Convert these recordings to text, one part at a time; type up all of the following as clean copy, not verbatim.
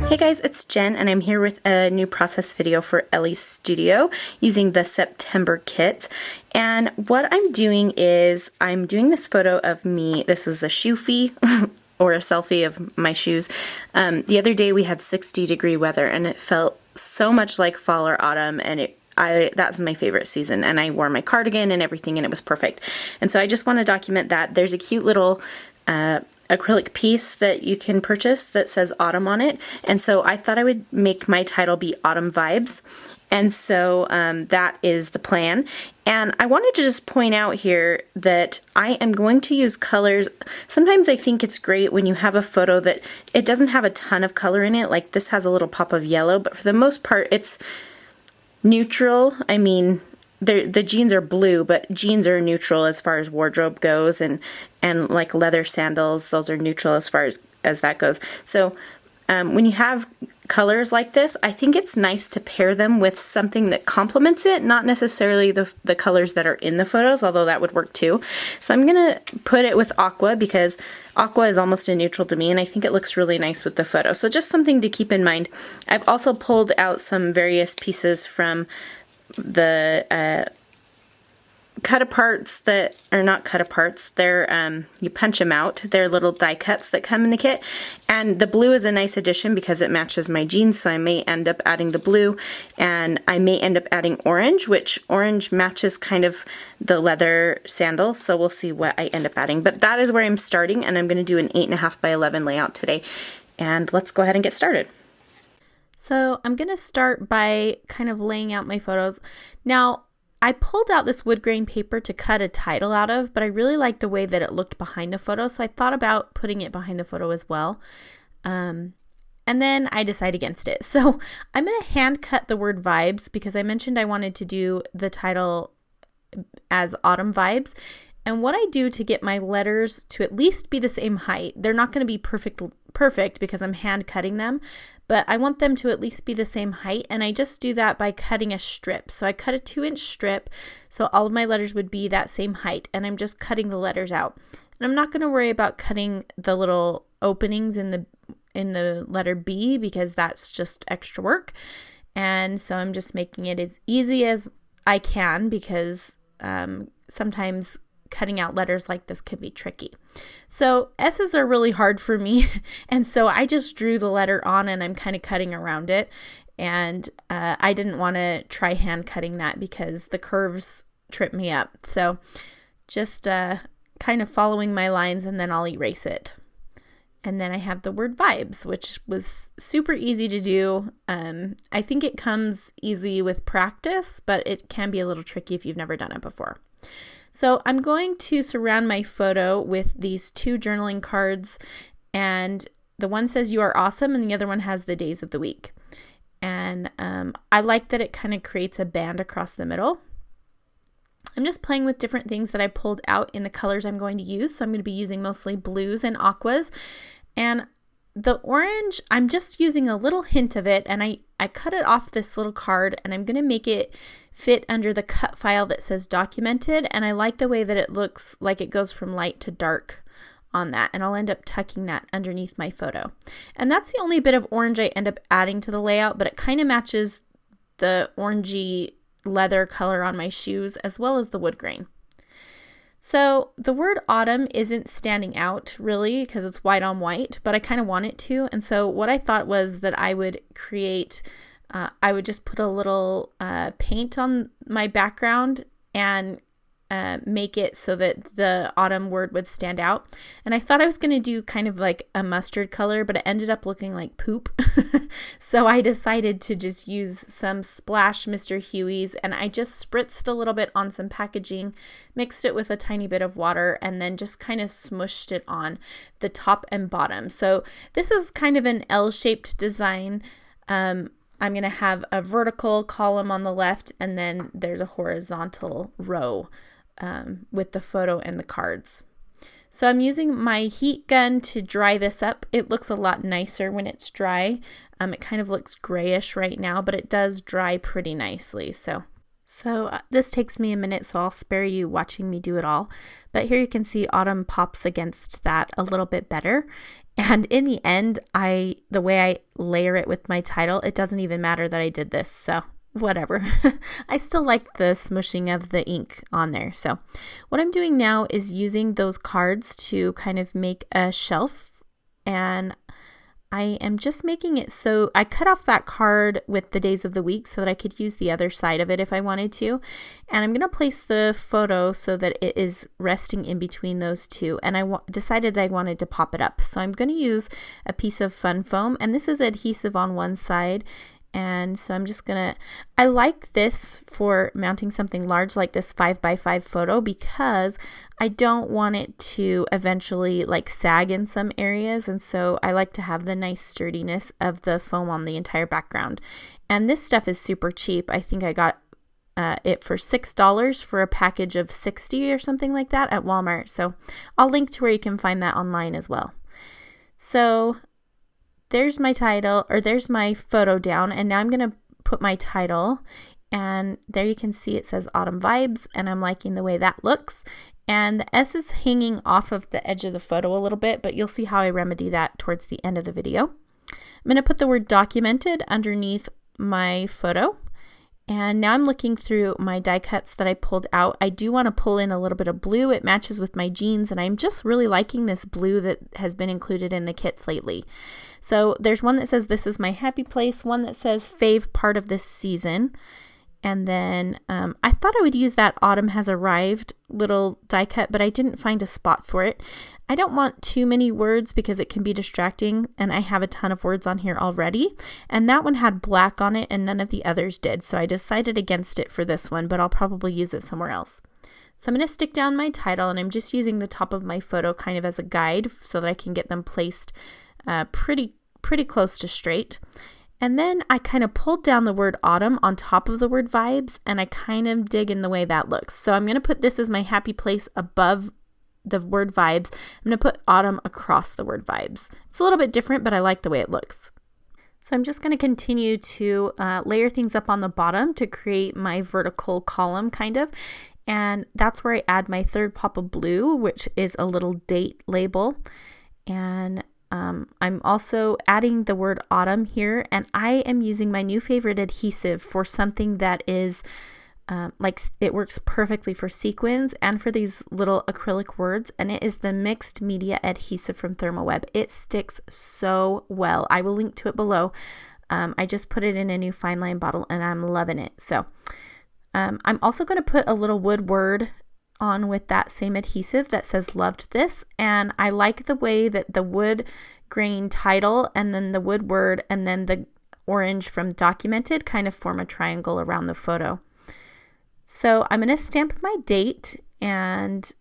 Hey guys, it's Jen and I'm here with a new process video for Elle's studio using the September kit. And what I'm doing is I'm doing this photo of me. This is a shoe-fee or a selfie of my shoes. The other day we had 60-degree weather and it felt so much like fall or autumn, and that's my favorite season, and I wore my cardigan and everything and it was perfect. And so I just want to document that. There's a cute little acrylic piece that you can purchase that says autumn on it, and so I thought I would make my title be Autumn Vibes, and so that is the plan. And I wanted to just point out here that I am going to use colors. Sometimes I think it's great when you have a photo that it doesn't have a ton of color in it, like this has a little pop of yellow, but for the most part it's neutral. I mean, the jeans are blue, but jeans are neutral as far as wardrobe goes, and like leather sandals, those are neutral as far as that goes. So when you have colors like this, I think it's nice to pair them with something that complements it, not necessarily the colors that are in the photos, although that would work too. So I'm gonna put it with aqua because aqua is almost a neutral to me, and I think it looks really nice with the photo. So just something to keep in mind. I've also pulled out some various pieces from the cut aparts that are not cut aparts. They're you punch them out. They're little die cuts that come in the kit, and the blue is a nice addition because it matches my jeans, so I may end up adding the blue, and I may end up adding orange, which orange matches kind of the leather sandals, so we'll see what I end up adding. But that is where I'm starting, and I'm going to do an 8.5 by 11 layout today, and let's go ahead and get started. So I'm going to start by kind of laying out my photos. Now, I pulled out this wood grain paper to cut a title out of, but I really liked the way that it looked behind the photo, so I thought about putting it behind the photo as well. And then I decided against it. So I'm going to hand cut the word vibes because I mentioned I wanted to do the title as Autumn Vibes. And what I do to get my letters to at least be the same height, they're not going to be perfect because I'm hand cutting them, but I want them to at least be the same height, and I just do that by cutting a strip. So I cut a 2-inch strip so all of my letters would be that same height, and I'm just cutting the letters out. And I'm not going to worry about cutting the little openings in the letter B because that's just extra work. And so I'm just making it as easy as I can because sometimes cutting out letters like this can be tricky. So S's are really hard for me, and so I just drew the letter on and I'm kind of cutting around it, and I didn't want to try hand cutting that because the curves trip me up. So just kind of following my lines, and then I'll erase it. And then I have the word vibes, which was super easy to do. I think it comes easy with practice, but it can be a little tricky if you've never done it before. So I'm going to surround my photo with these 2 journaling cards, and the one says "You are awesome" and the other one has the days of the week. And I like that it kind of creates a band across the middle. I'm just playing with different things that I pulled out in the colors I'm going to use. So I'm going to be using mostly blues and aquas. And the orange, I'm just using a little hint of it, and I cut it off this little card, and I'm going to make it fit under the cut file that says documented, and I like the way that it looks like it goes from light to dark on that, and I'll end up tucking that underneath my photo. And that's the only bit of orange I end up adding to the layout, but it kind of matches the orangey leather color on my shoes as well as the wood grain. So the word autumn isn't standing out really because it's white on white, but I kind of want it to. And so what I thought was that I would create, I would just put a little paint on my background and make it so that the autumn word would stand out. And I thought I was going to do kind of like a mustard color, but it ended up looking like poop. So I decided to just use some Splash Mr. Huey's, and I just spritzed a little bit on some packaging, mixed it with a tiny bit of water, and then just kind of smushed it on the top and bottom. So this is kind of an L-shaped design. I'm going to have a vertical column on the left, and then there's a horizontal row with the photo and the cards. So I'm using my heat gun to dry this up. It looks a lot nicer when it's dry. It kind of looks grayish right now, but it does dry pretty nicely. So this takes me a minute, so I'll spare you watching me do it all. But here you can see autumn pops against that a little bit better. And in the end, the way I layer it with my title, it doesn't even matter that I did this. So whatever. I still like the smushing of the ink on there. So what I'm doing now is using those cards to kind of make a shelf, and I am just making it so I cut off that card with the days of the week so that I could use the other side of it if I wanted to. And I'm going to place the photo so that it is resting in between those two. And I decided I wanted to pop it up. So I'm going to use a piece of fun foam, and this is adhesive on one side. And so I'm just gonna, I like this for mounting something large like this 5x5 photo because I don't want it to eventually like sag in some areas. And so I like to have the nice sturdiness of the foam on the entire background. And this stuff is super cheap. I think I got it for $6 for a package of 60 or something like that at Walmart. So I'll link to where you can find that online as well. So there's my title, or there's my photo down, and now I'm going to put my title, and there you can see it says Autumn Vibes, and I'm liking the way that looks. And the S is hanging off of the edge of the photo a little bit, but you'll see how I remedy that towards the end of the video. I'm going to put the word documented underneath my photo. And now I'm looking through my die cuts that I pulled out. I do want to pull in a little bit of blue. It matches with my jeans, and I'm just really liking this blue that has been included in the kits lately. So there's one that says, "This is my happy place," one that says, "Fave part of this season." And then I thought I would use that "Autumn has arrived" little die cut, but I didn't find a spot for it. I don't want too many words because it can be distracting, and I have a ton of words on here already. And that one had black on it and none of the others did, so I decided against it for this one, but I'll probably use it somewhere else. So I'm going to stick down my title, and I'm just using the top of my photo kind of as a guide so that I can get them placed pretty close to straight. And then I kind of pulled down the word autumn on top of the word vibes, and I kind of dig in the way that looks. So I'm going to put "This is my happy place" above the word vibes. I'm going to put autumn across the word vibes. It's a little bit different, but I like the way it looks. So I'm just going to continue to layer things up on the bottom to create my vertical column kind of. And that's where I add my third pop of blue, which is a little date label. And I'm also adding the word autumn here, and I am using my new favorite adhesive for something that is like it works perfectly for sequins and for these little acrylic words, and it is the mixed media adhesive from Thermoweb. It sticks so well. I will link to it below. I just put it in a new fine line bottle, and I'm loving it. So I'm also going to put a little wood word on with that same adhesive that says "Loved this," and I like the way that the wood grain title and then the wood word and then the orange from documented kind of form a triangle around the photo. So I'm going to stamp my date, and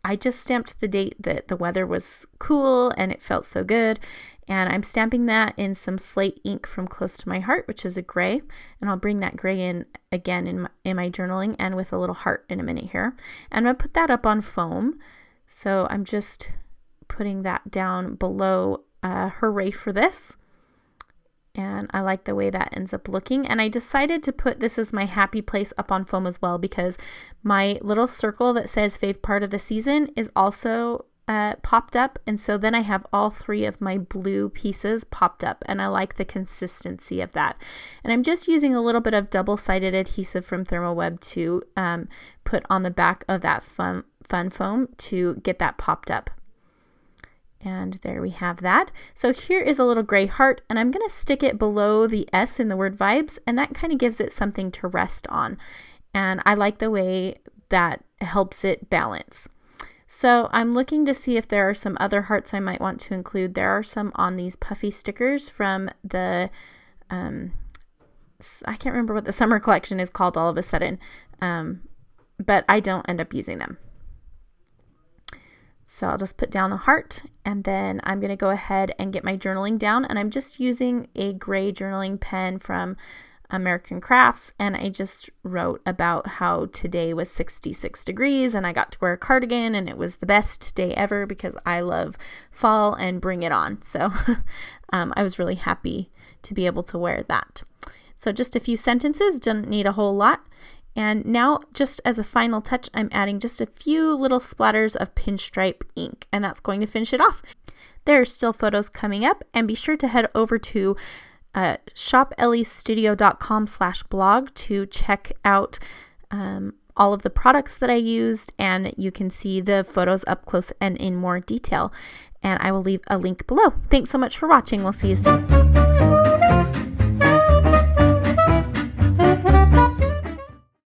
I just stamped the date that the weather was cool and it felt so good. And I'm stamping that in some slate ink from Close to My Heart, which is a gray. And I'll bring that gray in again in my journaling and with a little heart in a minute here. And I'm going to put that up on foam. So I'm just putting that down below Hooray for This. And I like the way that ends up looking. And I decided to put "This is my happy place" up on foam as well because my little circle that says "Fave part of the season" is also popped up, and so then I have all three of my blue pieces popped up, and I like the consistency of that. And I'm just using a little bit of double-sided adhesive from Thermoweb to put on the back of that fun foam to get that popped up. And there we have that. So here is a little gray heart, and I'm going to stick it below the S in the word vibes, and that kind of gives it something to rest on. And I like the way that helps it balance. So I'm looking to see if there are some other hearts I might want to include. There are some on these puffy stickers from the, I can't remember what the summer collection is called all of a sudden, but I don't end up using them. So I'll just put down the heart, and then I'm going to go ahead and get my journaling down, and I'm just using a gray journaling pen from American Crafts, and I just wrote about how today was 66 degrees and I got to wear a cardigan, and it was the best day ever because I love fall and bring it on. So I was really happy to be able to wear that. So just a few sentences, didn't need a whole lot. And now, just as a final touch, I'm adding just a few little splatters of pinstripe ink, and that's going to finish it off. There are still photos coming up, and be sure to head over to shopelliestudio.com/blog to check out all of the products that I used, and you can see the photos up close and in more detail. And I will leave a link below. Thanks so much for watching. We'll see you soon.